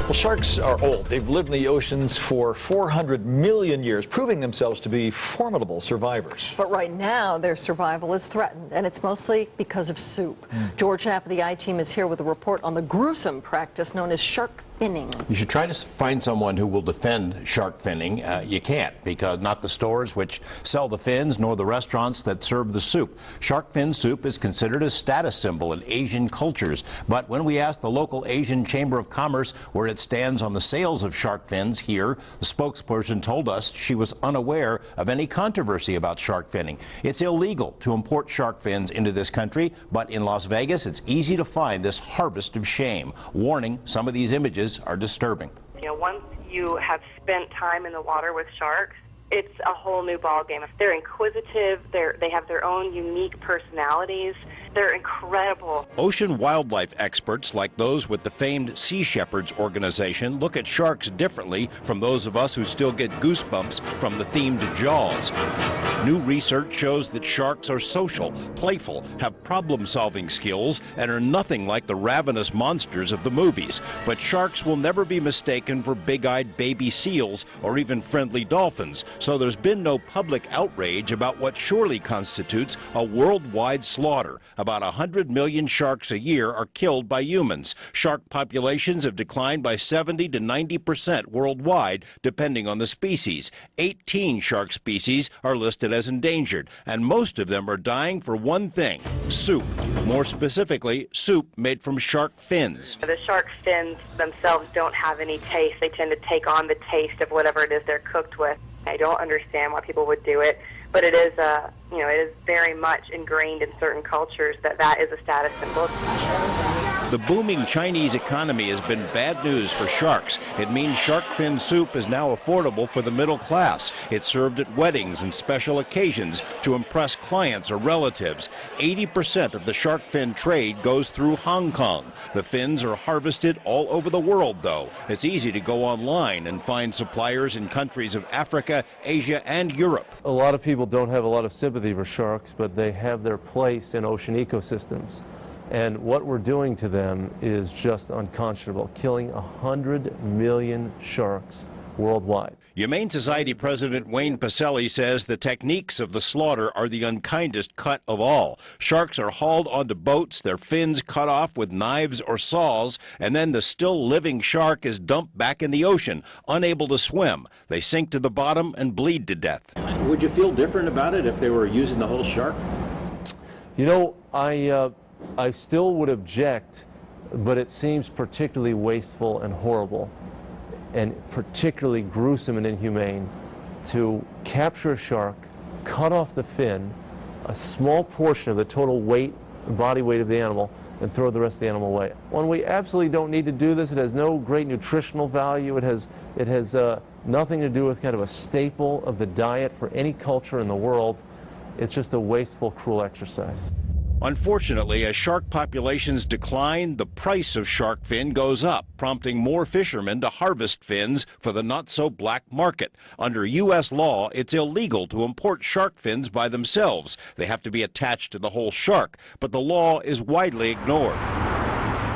Well, sharks are old. They've lived in the oceans for 400 million years, proving themselves to be formidable survivors. But right now, their survival is threatened, and it's mostly because of soup. George Knapp of the I-Team is here with a report on the gruesome practice known as shark finning. You should try to find someone who will defend shark finning. You can't, because not the stores which sell the fins nor the restaurants that serve the soup. Shark fin soup is considered a status symbol in Asian cultures. But when we asked the local Asian Chamber of Commerce where it stands on the sales of shark fins here, the spokesperson told us she was unaware of any controversy about shark finning. It's illegal to import shark fins into this country, but in Las Vegas, it's easy to find this harvest of shame. Warning, some of these images are disturbing. You know, once you have spent time in the water with sharks, it's a whole new ballgame. They're inquisitive, they have their own unique personalities. They're incredible. Ocean wildlife experts, like those with the famed Sea Shepherds organization, look at sharks differently from those of us who still get goosebumps from the themed Jaws. New research shows that sharks are social, playful, have problem-solving skills, and are nothing like the ravenous monsters of the movies. But sharks will never be mistaken for big-eyed baby seals or even friendly dolphins, so there's been no public outrage about what surely constitutes a worldwide slaughter. About 100 million sharks a year are killed by humans. Shark populations have declined by 70 to 90% worldwide, depending on the species. 18 shark species are listed as endangered, and most of them are dying for one thing: soup. More specifically, soup made from shark fins. The shark fins themselves don't have any taste. They tend to take on the taste of whatever it is they're cooked with. I don't understand why people would do it, but it is it is very much ingrained in certain cultures that is a status symbol. The booming Chinese economy has been bad news for sharks. It means shark fin soup is now affordable for the middle class. It's served at weddings and special occasions to impress clients or relatives. 80% of the shark fin trade goes through Hong Kong. The fins are harvested all over the world, though. It's easy to go online and find suppliers in countries of Africa, Asia, and Europe. A lot of people don't have a lot of sympathy for sharks, but they have their place in ocean ecosystems. And what we're doing to them is just unconscionable, killing 100 million sharks worldwide. Humane Society President Wayne Pacelli says the techniques of the slaughter are the unkindest cut of all. Sharks are hauled onto boats, their fins cut off with knives or saws, and then the still living shark is dumped back in the ocean, unable to swim. They sink to the bottom and bleed to death. Would you feel different about it if they were using the whole shark? You know, I still would object, but it seems particularly wasteful and horrible and particularly gruesome and inhumane to capture a shark, cut off the fin, a small portion of the total weight, body weight of the animal, and throw the rest of the animal away. When we absolutely don't need to do this, it has no great nutritional value. It has nothing to do with kind of a staple of the diet for any culture in the world. It's just a wasteful, cruel exercise. Unfortunately, as shark populations decline, the price of shark fin goes up, prompting more fishermen to harvest fins for the not-so-black market. Under U.S. law, it's illegal to import shark fins by themselves. They have to be attached to the whole shark, but the law is widely ignored.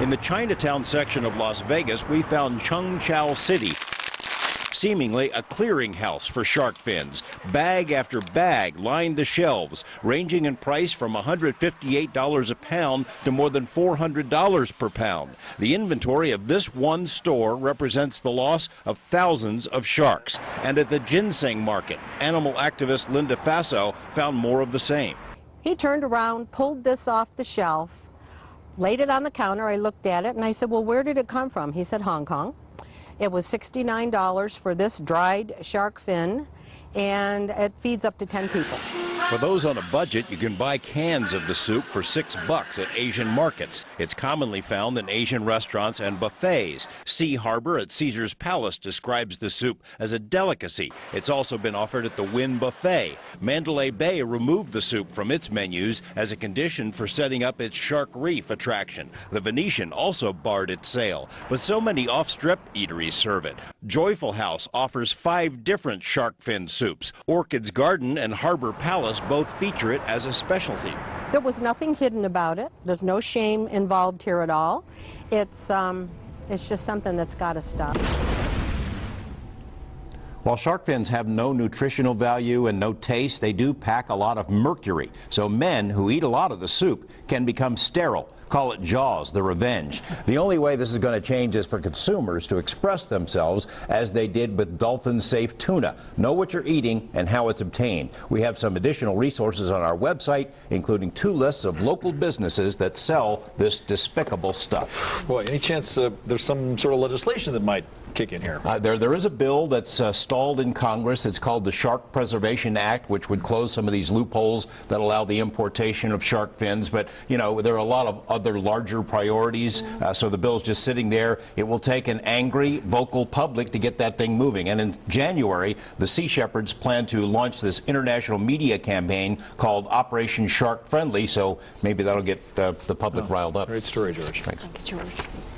In the Chinatown section of Las Vegas, we found Chung Chau City, seemingly a clearinghouse for shark fins. Bag after bag lined the shelves, ranging in price from $158 a pound to more than $400 per pound. The inventory of this one store represents the loss of thousands of sharks. And at the ginseng market, animal activist Linda Faso found more of the same. He turned around, pulled this off the shelf, laid it on the counter. I looked at it and I said, well, where did it come from? He said, Hong Kong. It was $69 for this dried shark fin, and it feeds up to 10 people. For those on a budget, you can buy cans of the soup for $6 at Asian markets. It's commonly found in Asian restaurants and buffets. Sea Harbor at Caesar's Palace describes the soup as a delicacy. It's also been offered at the Wynn Buffet. Mandalay Bay removed the soup from its menus as a condition for setting up its Shark Reef attraction. The Venetian also barred its sale, but so many off-strip eateries serve it. Joyful House offers 5 different shark fin soups. Orchid's Garden and Harbor Palace both feature it as a specialty. There was nothing hidden about it. There's no shame involved here at all. It's It's just something that's got to stop. While shark fins have no nutritional value and no taste, they do pack a lot of mercury. So men who eat a lot of the soup can become sterile. Call it Jaws, the revenge. The only way this is going to change is for consumers to express themselves as they did with dolphin-safe tuna. Know what you're eating and how it's obtained. We have some additional resources on our website, including 2 lists of local businesses that sell this despicable stuff. Boy, any chance there's some sort of legislation that might kick in here? There is a bill that's stalled in Congress. It's called the Shark Preservation Act, which would close some of these loopholes that allow the importation of shark fins. But, you know, there are a lot of other larger priorities, so the bill's just sitting there. It will take an angry, vocal public to get that thing moving. And in January, the Sea Shepherds plan to launch this international media campaign called Operation Shark Friendly, so maybe that'll get the public riled up. Great story, George. Thanks. Thank you, George.